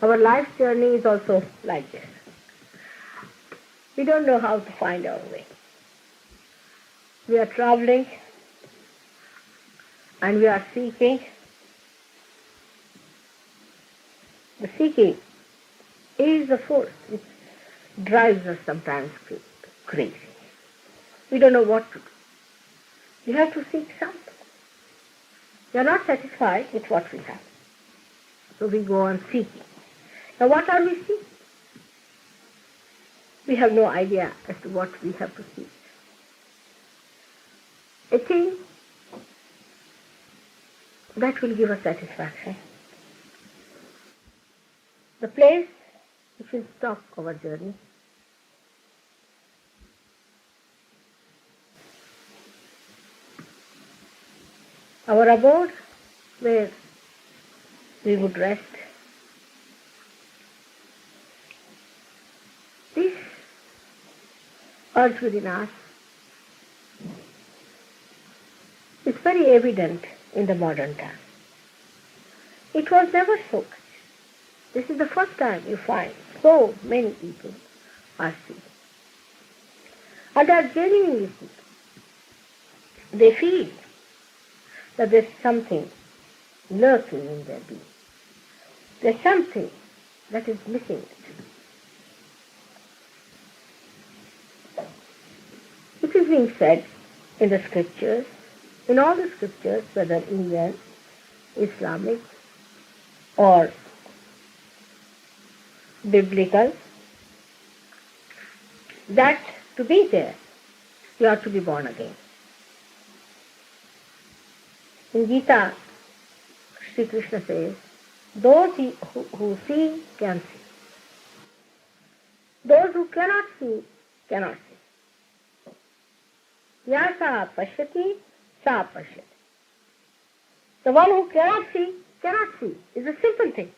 Our life's journey is also like this. We don't know how to find our way. We are traveling and we are seeking. The seeking is the force which drives us sometimes crazy. We don't know what to do. We have to seek something. We are not satisfied with what we have. So we go on seeking. Now what are we seeking? We have no idea as to what we have to seek. A thing that will give us satisfaction. The place which will stop our journey. Our abode where we would rest. This urge within us is very evident in the modern time. It was never so much. This is the first time you find so many people are seeking. And they are genuinely seeking. They feel that there's something lurking in their being. There's something that is missing. It is being said in the scriptures, in all the scriptures, whether Indian, Islamic, or biblical, that to be there, you have to be born again. In Gita, Sri Krishna says, those who see can see. Those who cannot see, cannot see. Yasa pashyati, sa pashyati. The one who cannot see is a simple thing.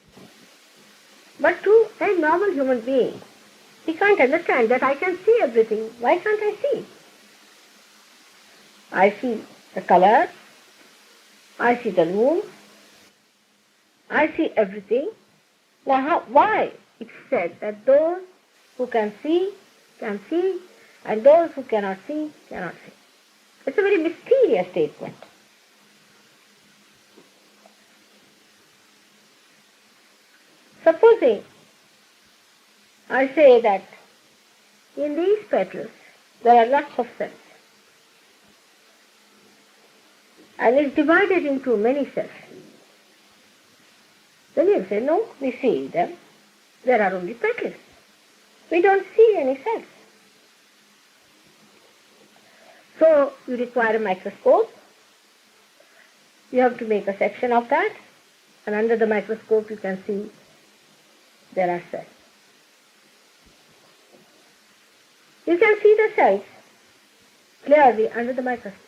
But to a normal human being, he can't understand that I can see everything. Why can't I see? I see the color, I see the room, I see everything. Now why it's said that those who can see, and those who cannot see, cannot see. It's a very mysterious statement. Supposing I say that in these petals there are lots of cells, and it's divided into many cells. Then you say, no, we see them. There are only petals. We don't see any cells. So you require a microscope. You have to make a section of that, and under the microscope you can see there are cells. You can see the cells clearly under the microscope.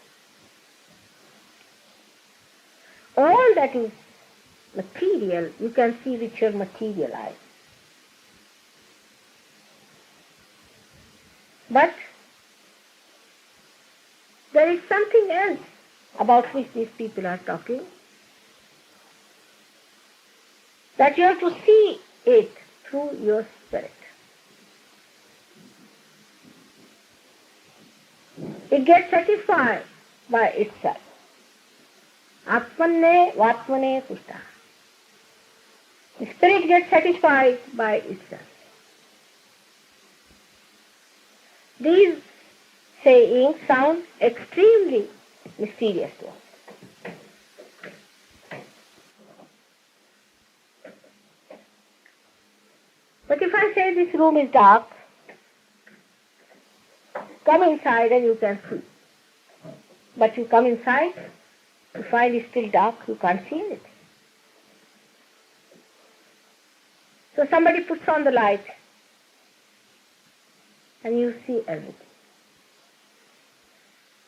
All that is material you can see with your material eyes. But there is something else about which these people are talking, that you have to see it through your spirit. It gets satisfied by itself. Atmanne vatmane pushta. The spirit gets satisfied by itself. These sayings sound extremely mysterious to us. But if I say this room is dark, come inside and you can see. But you come inside, you find it's still dark, you can't see anything. So somebody puts on the light and you see everything.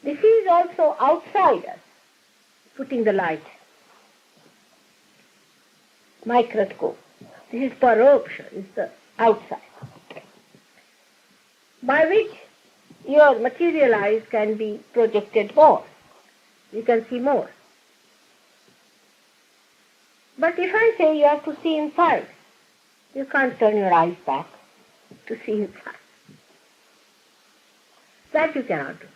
This is also outside us, putting the light. Microscope. This is paropsha, is the outside, by which your material eyes can be projected more. You can see more. But if I say you have to see inside, You can't turn your eyes back to see inside. That you cannot do.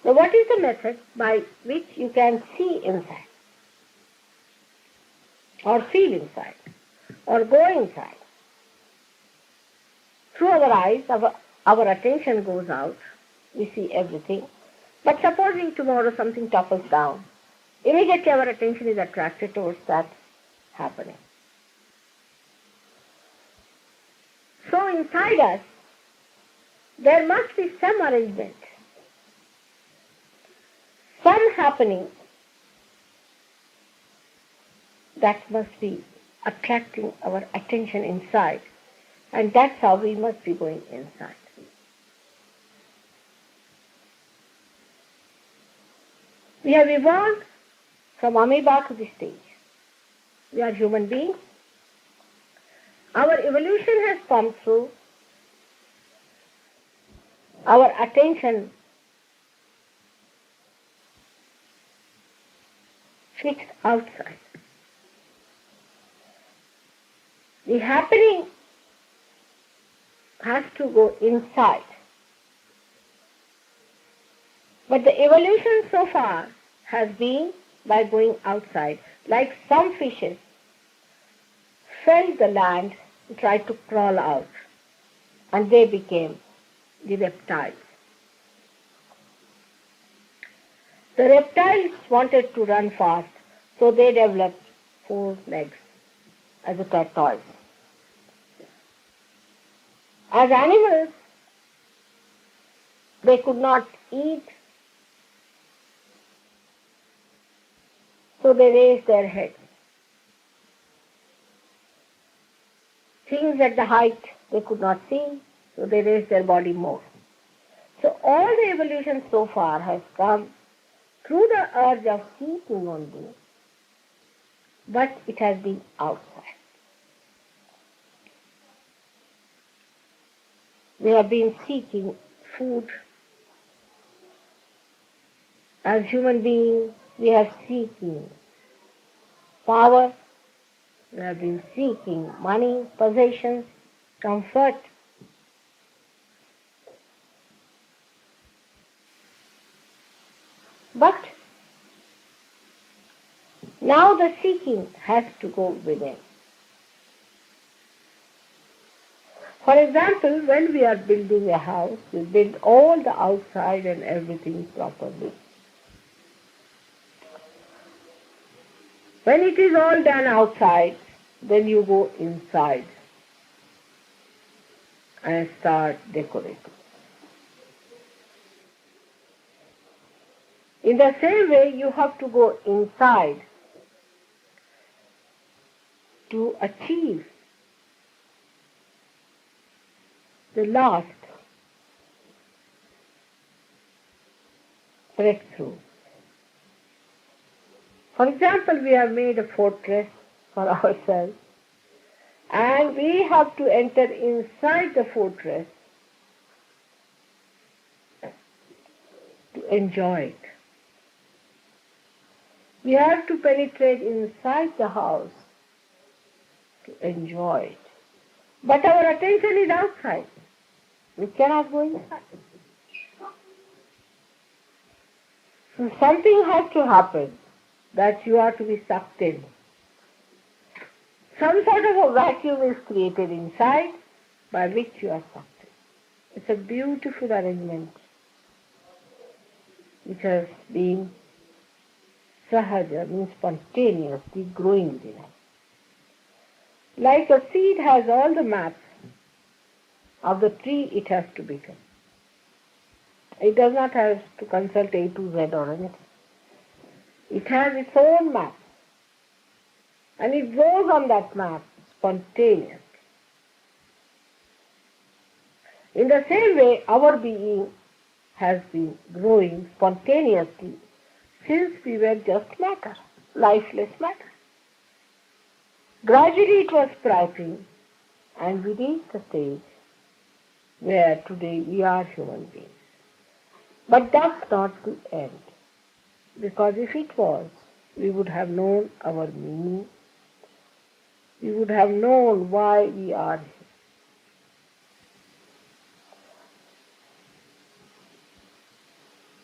So what is the method by which you can see inside, or feel inside, or go inside? Through our eyes, our attention goes out. We see everything. But supposing tomorrow something topples down, immediately our attention is attracted towards that happening. So inside us, there must be some arrangement, some happening that must be attracting our attention inside, and that's how we must be going inside. We have evolved from amoeba to this stage. We are human beings. Our evolution has come through our attention fixed outside. The happening has to go inside. But the evolution so far has been by going outside. Like some fishes felt the land and tried to crawl out, and they became the reptiles. The reptiles wanted to run fast, so they developed 4 legs as a tortoise. As animals, they could not eat, so they raised their heads. Things at the height they could not see, so they raised their body more. So all the evolution so far has come through the urge of seeking only, but it has been outside. We have been seeking food. As human beings, we are seeking power. We have been seeking money, possessions, comfort. But now the seeking has to go within. For example, when we are building a house, we build all the outside and everything properly. When it is all done outside, then you go inside and start decorating. In the same way, you have to go inside to achieve the last breakthrough. For example, we have made a fortress for ourselves, and we have to enter inside the fortress to enjoy it. We have to penetrate inside the house to enjoy it. But our attention is outside. We cannot go inside. So something has to happen that you are to be sucked in. Some sort of a vacuum is created inside by which you are sucked in. It's a beautiful arrangement which has been sahaja, means spontaneously growing within us. Like a seed has all the maps of the tree it has to become. It does not have to consult A to Z or anything. It has its own map, and it grows on that map spontaneously. In the same way, our being has been growing spontaneously since we were just matter, lifeless matter. Gradually it was sprouting, and we reached the stage where today we are human beings. But that's not the end, because if it was, we would have known our meaning, we would have known why we are here.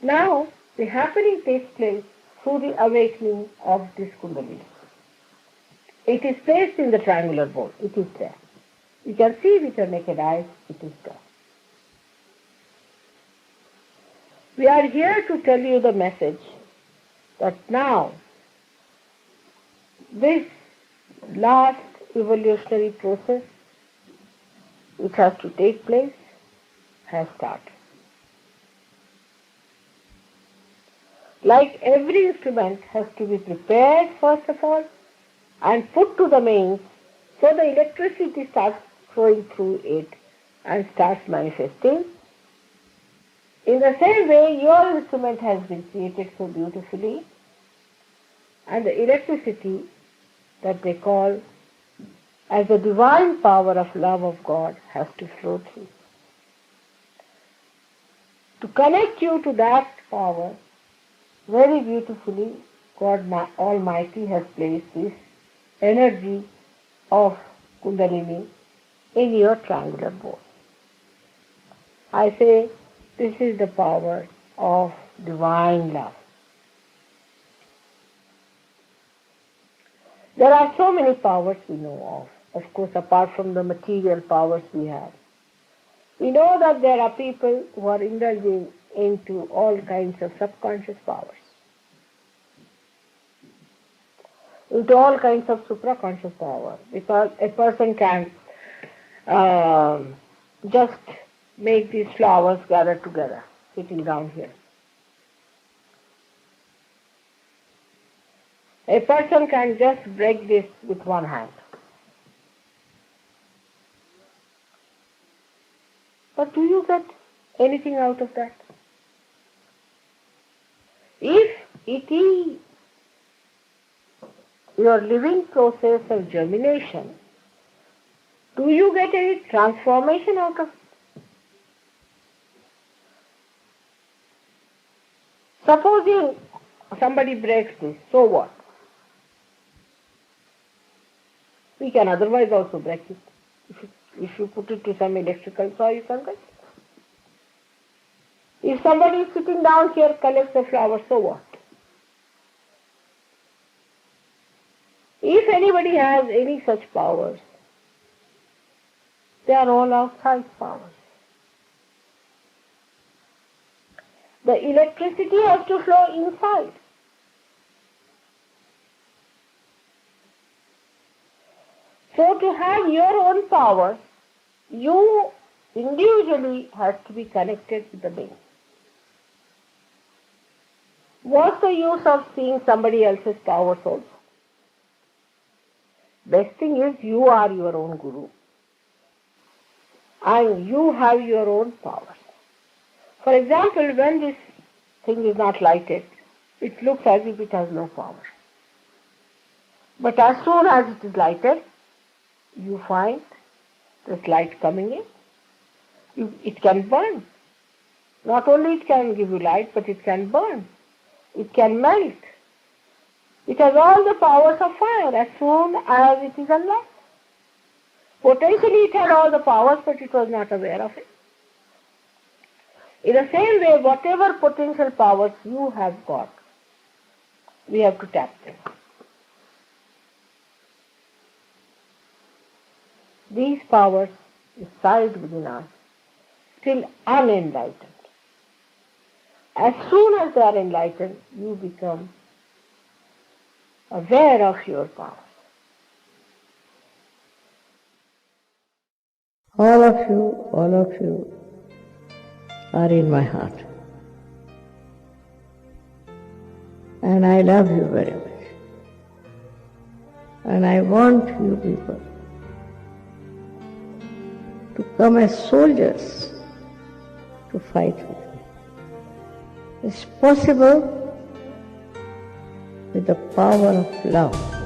Now, the happening takes place through the awakening of this Kundalini. It is placed in the triangular bowl. It is there. You can see with your naked eyes, it is there. We are here to tell you the message that now this last evolutionary process which has to take place has started. Like every instrument has to be prepared first of all and put to the mains so the electricity starts flowing through it and starts manifesting. In the same way, your instrument has been created so beautifully, and the electricity that they call as the divine power of love of God has to flow through. To connect you to that power, very beautifully, God Almighty has placed this energy of Kundalini in your triangular bowl. I say, this is the power of divine love. There are so many powers we know of course, apart from the material powers we have. We know that there are people who are indulging into all kinds of subconscious powers, into all kinds of supraconscious power, because a person can just make these flowers gather together, sitting down here. A person can just break this with one hand. But do you get anything out of that? If it is your living process of germination, do you get any transformation out of it? Supposing somebody breaks this, so what? We can otherwise also break it. If you put it to some electrical saw, you can get it. If somebody is sitting down here, collects the flowers, so what? If anybody has any such powers, they are all outside powers. The electricity has to flow inside. So to have your own power, you individually have to be connected with the being. What's the use of seeing somebody else's powers also? Best thing is you are your own guru. And you have your own powers. For example, when this thing is not lighted, it looks as if it has no power. But as soon as it is lighted, you find this light coming in. It can burn. Not only it can give you light, but it can burn. It can melt. It has all the powers of fire as soon as it is unlit. Potentially it had all the powers, but it was not aware of it. In the same way, whatever potential powers you have got, we have to tap them. These powers reside within us, still unenlightened. As soon as they are enlightened, you become aware of your powers. All of you are in my heart. And I love you very much. And I want you people to come as soldiers to fight with me. It's possible with the power of love.